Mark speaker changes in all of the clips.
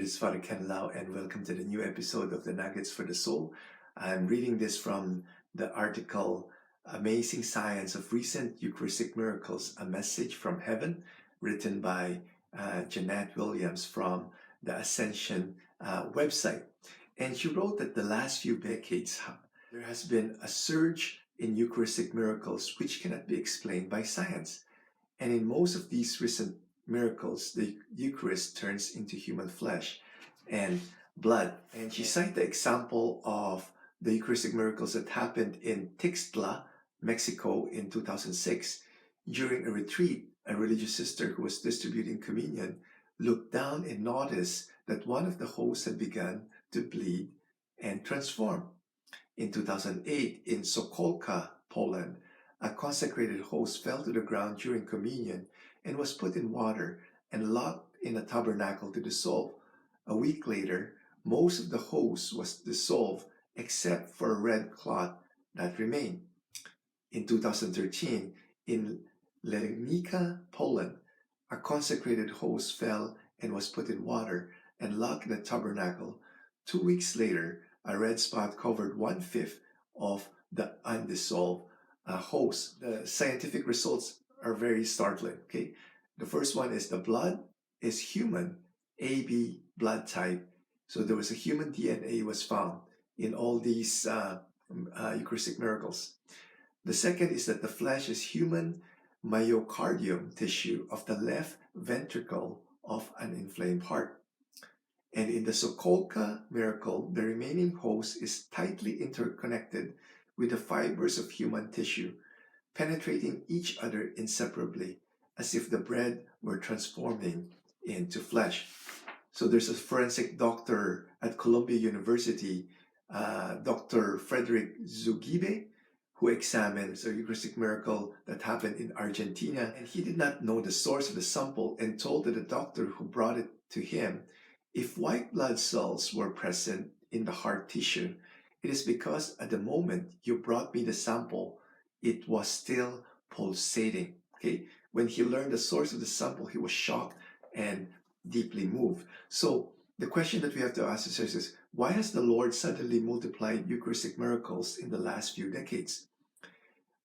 Speaker 1: This is Father Ken Lau, and welcome to the new episode of the Nuggets for the Soul. I'm reading this from the article Amazing Science of Recent Eucharistic Miracles, a Message from Heaven, written by Jeanette Williams from the Ascension website. And she wrote that the last few decades, there has been a surge in Eucharistic miracles which cannot be explained by science. And in most of these recent miracles, the Eucharist turns into human flesh and blood. And she cited the example of the Eucharistic miracles that happened in Tixtla, Mexico in 2006. During a retreat, a religious sister who was distributing communion looked down and noticed that one of the hosts had begun to bleed and transform. In 2008, in Sokolka, Poland, a consecrated host fell to the ground during communion and was put in water and locked in a tabernacle to dissolve. A week later, most of the host was dissolved except for a red clot that remained. In 2013, in Legnica, Poland, a consecrated host fell and was put in water and locked in a tabernacle. 2 weeks later, a red spot covered 1/5 of the undissolved host. The scientific results are very startling. Okay, the first one is the blood is human AB blood type. So there was a human DNA was found in all these Eucharistic miracles. The second is that the flesh is human myocardium tissue of the left ventricle of an inflamed heart. And in the Sokolka miracle, the remaining host is tightly interconnected with the fibers of human tissue, penetrating each other inseparably, as if the bread were transforming into flesh. So there's a forensic doctor at Columbia University, Dr. Frederick Zugibe, who examined a Eucharistic miracle that happened in Argentina, and he did not know the source of the sample and told the doctor who brought it to him, if white blood cells were present in the heart tissue, it is because at the moment you brought me the sample, it was still pulsating. Okay, when he learned the source of the sample, he was shocked and deeply moved. So the question that we have to ask ourselves is, why has the Lord suddenly multiplied Eucharistic miracles in the last few decades?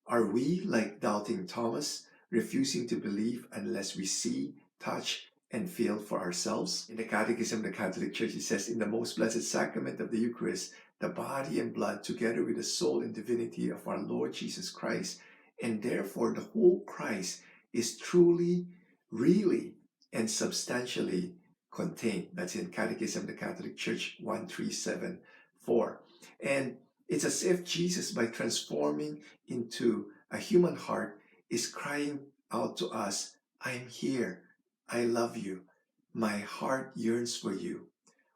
Speaker 1: Are we like doubting Thomas, refusing to believe unless we see, touch, and feel for ourselves? In the Catechism of the Catholic Church, it says, in the most blessed sacrament of the Eucharist, the body and blood, together with the soul and divinity of our Lord Jesus Christ, and therefore the whole Christ, is truly, really, and substantially contained. That's in Catechism of the Catholic Church 1374. And it's as if Jesus, by transforming into a human heart, is crying out to us, I am here. I love you. My heart yearns for you.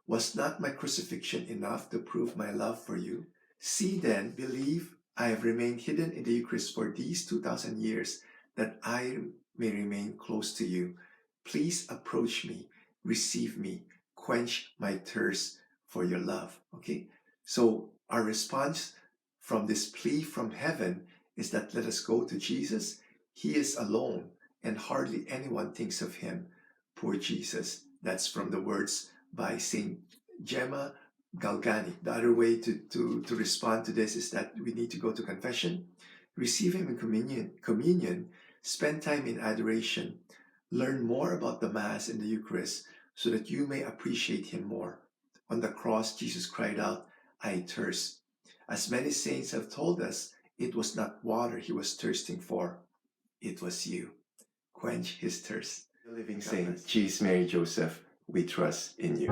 Speaker 1: Was not my crucifixion enough to prove my love for you? See then, believe, I have remained hidden in the Eucharist for these 2,000 years, that I may remain close to you. Please approach me, receive me, quench my thirst for your love. Okay? So our response from this plea from heaven is that let us go to Jesus. He is alone, and hardly anyone thinks of him. Poor Jesus. That's from the words by Saint Gemma Galgani. The other way to respond to this is that we need to go to confession, receive him in communion, spend time in adoration, learn more about the Mass and the Eucharist so that you may appreciate him more. On the cross, Jesus cried out, I thirst. As many saints have told us, it was not water he was thirsting for, it was you. Quench his thirst. The living saint, Jesus, Mary, Joseph, we trust in you.